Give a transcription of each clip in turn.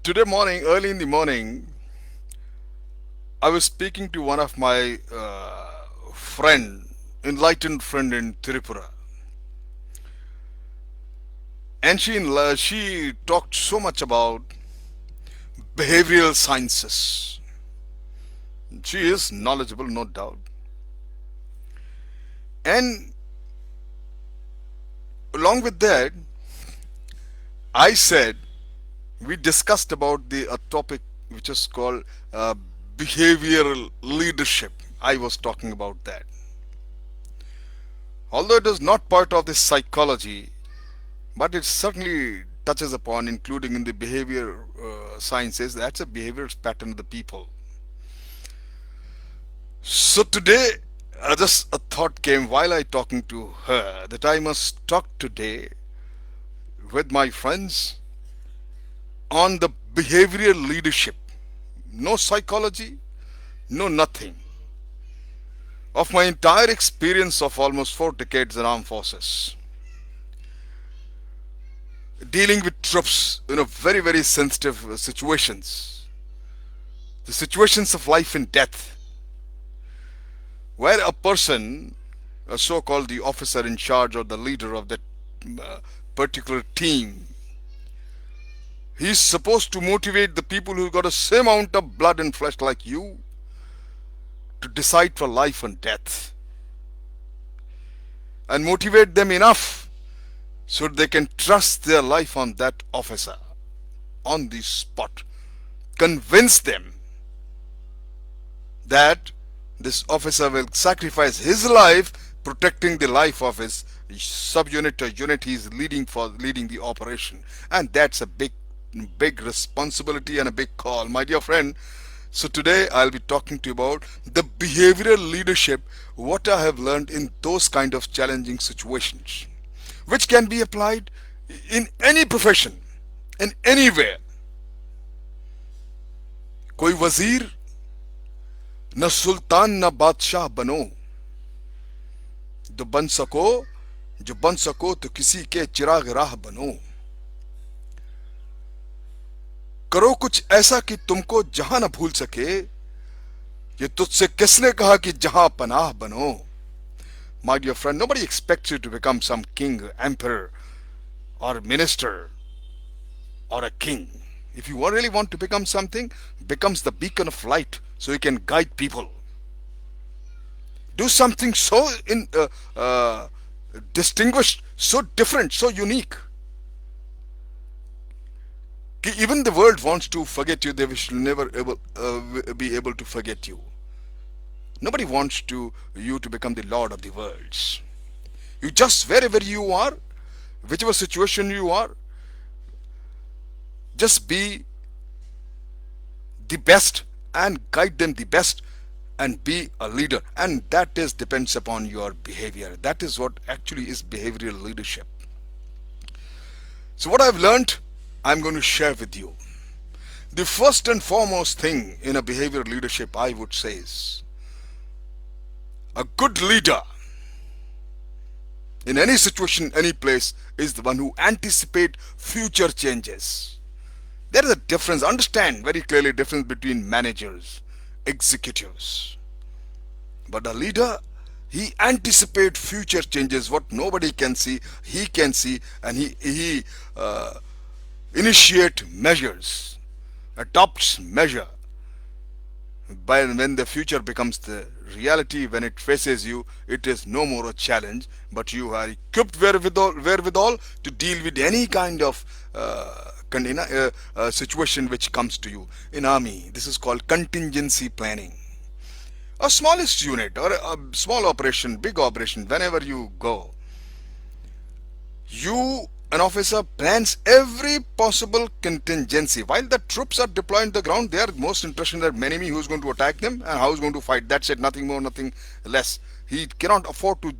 Today morning, early in the morning, I was speaking to one of my enlightened friend in Tripura, and she talked so much about behavioral sciences. She is knowledgeable, no doubt. And along with that, I said we discussed about the a topic which is called uh, behavioral leadership. I was talking about that. Although it is not part of the psychology, but it certainly touches upon, including in the behavior sciences, that's a behavioral pattern of the people. So today, just a thought came while I talking to her that I must talk today with my friends on the behavioral leadership. No psychology, no nothing. Of my entire experience of almost 4 decades in armed forces, dealing with troops in a very, very sensitive situations, the situations of life and death, where a person, a so-called the officer in charge or the leader of that uh, particular team, he's supposed to motivate the people who got the same amount of blood and flesh like you to decide for life and death, and motivate them enough so they can trust their life on that officer on the spot. Convince them that this officer will sacrifice his life protecting the life of his subunit or unit he is leading the operation. And that's a big responsibility and a big call, my dear friend. So today I'll be talking to you about the behavioral leadership, what I have learned in those kind of challenging situations, which can be applied in any profession, in anywhere. कोई वजीर न सुल्तान न बादशाह बनो, जो बन सको तो किसी के चिराग राह बनो। करो कुछ ऐसा कि तुमको जहां न भूल सके, ये तुझसे किसने कहा कि जहां पनाह बनो। My dear friend, nobody expects you to become some king, emperor, or minister, or a king. If you really want to become something, becomes the beacon of light so you can guide people. Do something so distinguished, so different, so unique. Even the world wants to forget you, they will never be able to forget you. Nobody wants you to become the lord of the worlds. You just wherever you are, whichever situation you are, just be the best and guide them the best and be a leader. And that is depends upon your behavior. That is what actually is behavioral leadership. So what I've learned, I'm going to share with you. The first and foremost thing in a behavioral leadership, I would say, is a good leader in any situation, any place, is the one who anticipates future changes. There is a difference. Understand very clearly difference between managers, executives. But a leader, he anticipates future changes. What nobody can see, he can see, and he initiate measures, adopts measure. By when the future becomes the reality, when it faces you, it is no more a challenge, but you are equipped wherewithal to deal with any kind of situation which comes to you. In army, this is called contingency planning. A smallest unit or a small operation, big operation, whenever you go, an officer plans every possible contingency. While the troops are deployed on the ground, they are most interested in the enemy, who is going to attack them and how is going to fight. That's it, nothing more, nothing less. He cannot afford to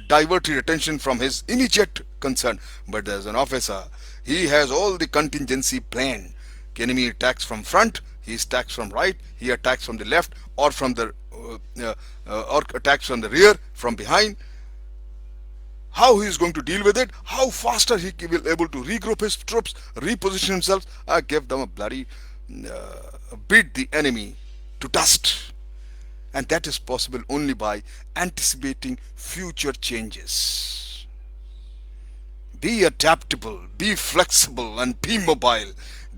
divert his attention from his immediate concern. But as an officer, he has all the contingency plan. Enemy attacks from front, he attacks from right, he attacks from the left, or from the or attacks from the rear, from behind. how he is going to deal with it, how faster he will able to regroup his troops, reposition himself, give them a bloody beat the enemy to dust. And that is possible only by anticipating future changes. Be adaptable, be flexible, and be mobile.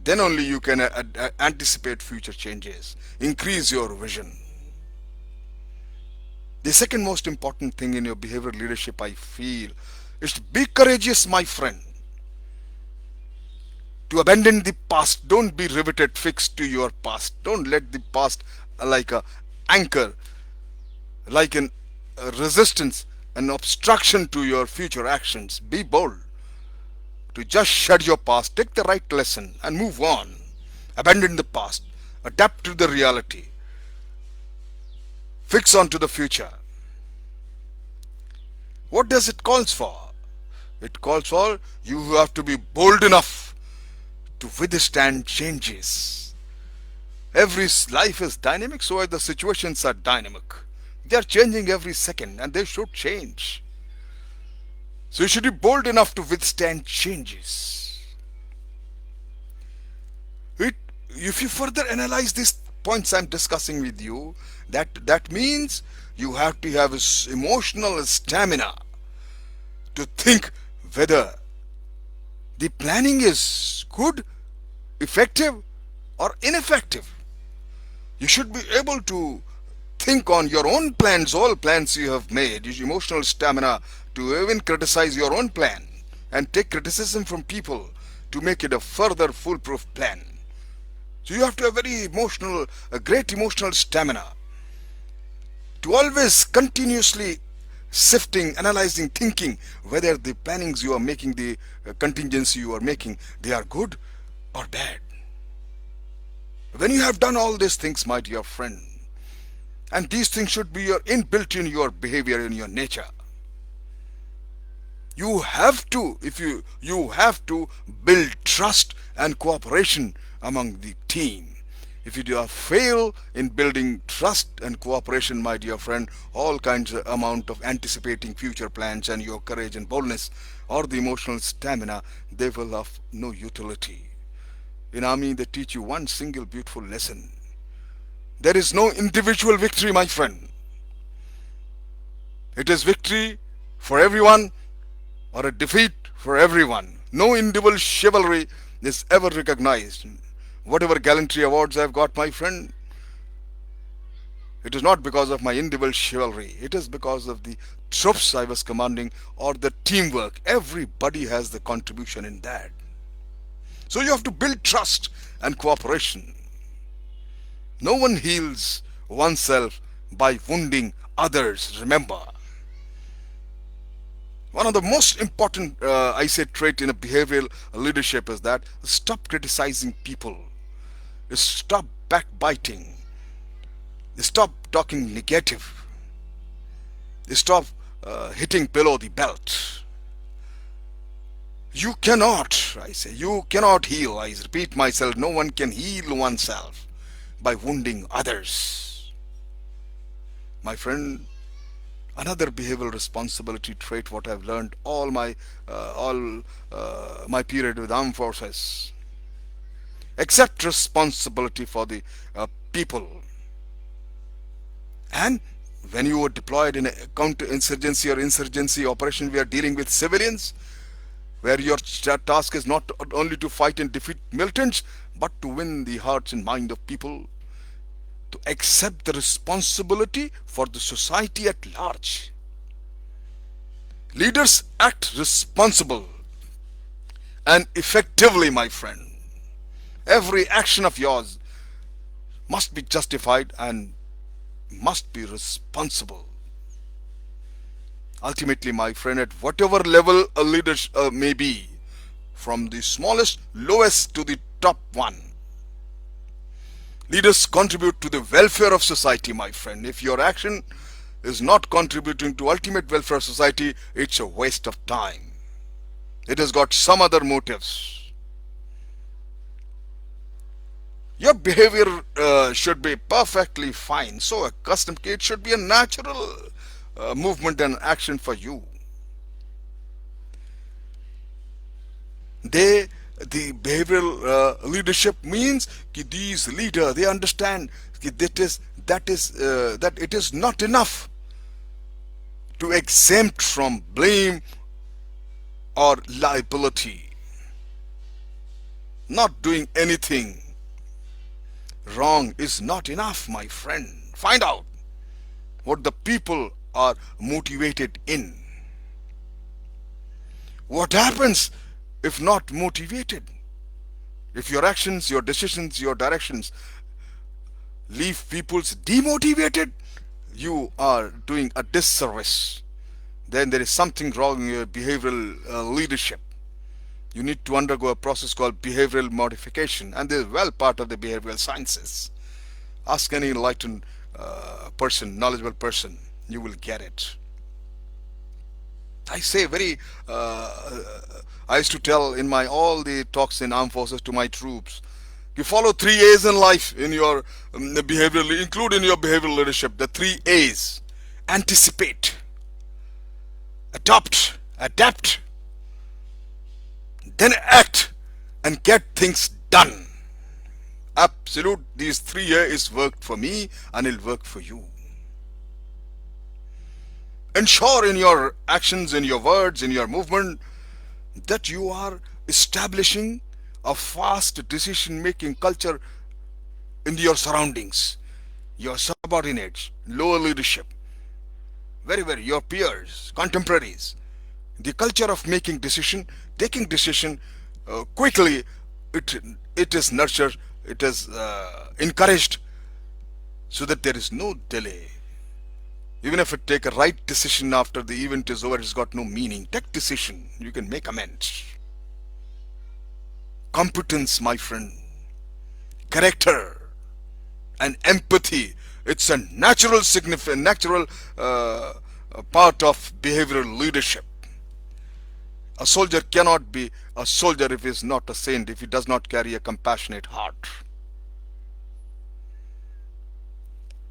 Then only you can anticipate future changes. Increase your vision. The second most important thing in your behavioral leadership, I feel, is to be courageous, my friend. To abandon the past. Don't be riveted, fixed to your past. Don't let the past like a anchor, like a resistance, an obstruction to your future actions. Be bold. To just shed your past, take the right lesson and move on. Abandon the past. Adapt to the reality. Fix on to the future. What does it calls for? It calls for you have to be bold enough to withstand changes. Every life is dynamic, so are the situations are dynamic. They are changing every second and they should change. So you should be bold enough to withstand changes. If you further analyze these points I'm discussing with you, that means you have to have emotional stamina to think whether the planning is good, effective, or ineffective. You should be able to think on your own plans, all plans you have made. Use emotional stamina to even criticize your own plan and take criticism from people to make it a further foolproof plan. So you have to have a great emotional stamina to always continuously sifting, analyzing, thinking whether the plannings you are making, the contingency you are making, they are good or bad. When you have done all these things, my dear friend, and these things should be inbuilt in your behavior, in your nature, you have to, you have to build trust and cooperation among the team. If you fail in building trust and cooperation, my dear friend, all kinds of amount of anticipating future plans and your courage and boldness or the emotional stamina, they will have no utility. In army, they teach you one single beautiful lesson. There is no individual victory, my friend. It is victory for everyone or a defeat for everyone. No individual chivalry is ever recognized. Whatever gallantry awards I've got, my friend, it is not because of my individual chivalry. It is because of the troops I was commanding or the teamwork. Everybody has the contribution in that. So you have to build trust and cooperation. No one heals oneself by wounding others, remember. One of the most important, trait in a behavioral leadership is that stop criticizing people. Stop backbiting. Stop talking negative. Stop hitting below the belt. You cannot, you cannot heal. I repeat myself, no one can heal oneself by wounding others. My friend, another behavioral responsibility trait, what I've learned all my period with armed forces: accept responsibility for the people. And when you were deployed in a counter-insurgency or insurgency operation, we are dealing with civilians, where your task is not only to fight and defeat militants, but to win the hearts and mind of people, to accept the responsibility for the society at large. Leaders act responsible and effectively, my friend. Every action of yours must be justified and must be responsible. Ultimately, my friend, at whatever level a leader may be, from the smallest, lowest to the top one, leaders contribute to the welfare of society, my friend. If your action is not contributing to ultimate welfare of society, it's a waste of time. It has got some other motives. Your behavior should be perfectly fine. So accustomed, it should be a natural movement and action for you. They, the behavioral leadership means कि these leader, they understand कि that it is not enough to exempt from blame or liability. Not doing anything wrong is not enough, my friend. Find out what the people are motivated in. What happens if not motivated? If your actions, your decisions, your directions leave people's demotivated, you are doing a disservice. Then there is something wrong in your behavioral leadership. You need to undergo a process called behavioral modification, and this is well part of the behavioral sciences. Ask any enlightened person, knowledgeable person, you will get it. I say very. I used to tell in my all the talks in armed forces to my troops. You follow 3 A's in life in your behavioral, include in your behavioral leadership the 3 A's: anticipate, adopt, adapt, then act, and get things done. Absolute, these 3 A's worked for me and it'll work for you. Ensure in your actions, in your words, in your movement that you are establishing a fast decision making culture in your surroundings, your subordinates, lower leadership, your peers, contemporaries. The culture of making decision, taking decision quickly, it, it is nurtured, it is encouraged so that there is no delay. Even if it take a right decision after the event is over, it's got no meaning. Take decision, you can make amends. Competence, my friend, character, and empathy. It's a natural natural part of behavioral leadership. A soldier cannot be a soldier if he is not a saint, if he does not carry a compassionate heart.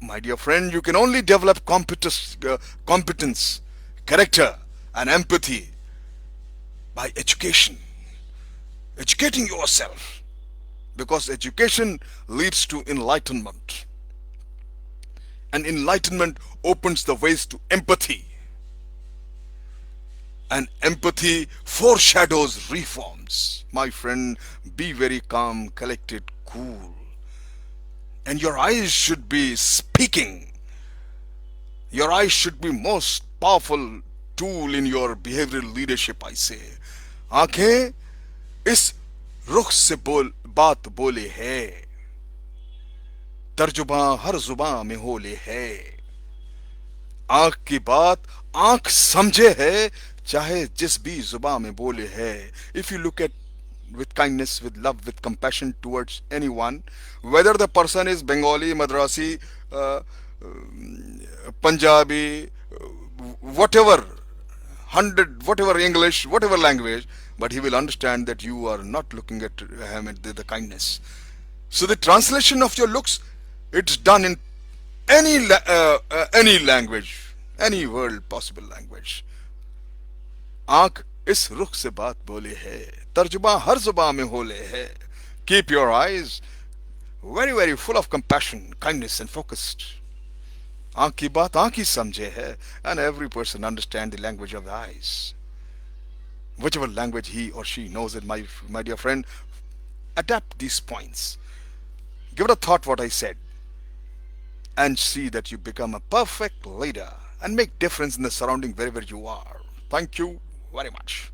My dear friend, you can only develop competence, character, and empathy by education. Educating yourself. Because education leads to enlightenment. And enlightenment opens the ways to empathy. And empathy foreshadows reforms. My friend, be very calm, collected, cool. And your eyes should be speaking. Your eyes should be most powerful tool in your behavioral leadership, I say. आंखें इस रुख से बात बोले है, तर्जुमा हर जुबां में होले है. आंख की बात आंख समझे है, चाहे जिस भी जुबां में बोले है. If you look at with kindness, with love, with compassion towards anyone, whether the person is Bengali, Madrasi, Punjabi, whatever, whatever English, whatever language, but he will understand that you are not looking at him at the kindness. So the translation of your looks, it's done in any language, any world possible language. आंख इस रुख से बात बोले है, तर्जुमा हर जुबां में होले है. Keep your eyes very full of compassion, kindness and focused. आंख की बात आंख ही समझे है, and every person understand the language of the eyes. Whichever language he or she knows it, my dear friend, adapt these points. Give it a thought what I said, and see that you become a perfect leader and make difference in the surrounding wherever you are. Thank you very much.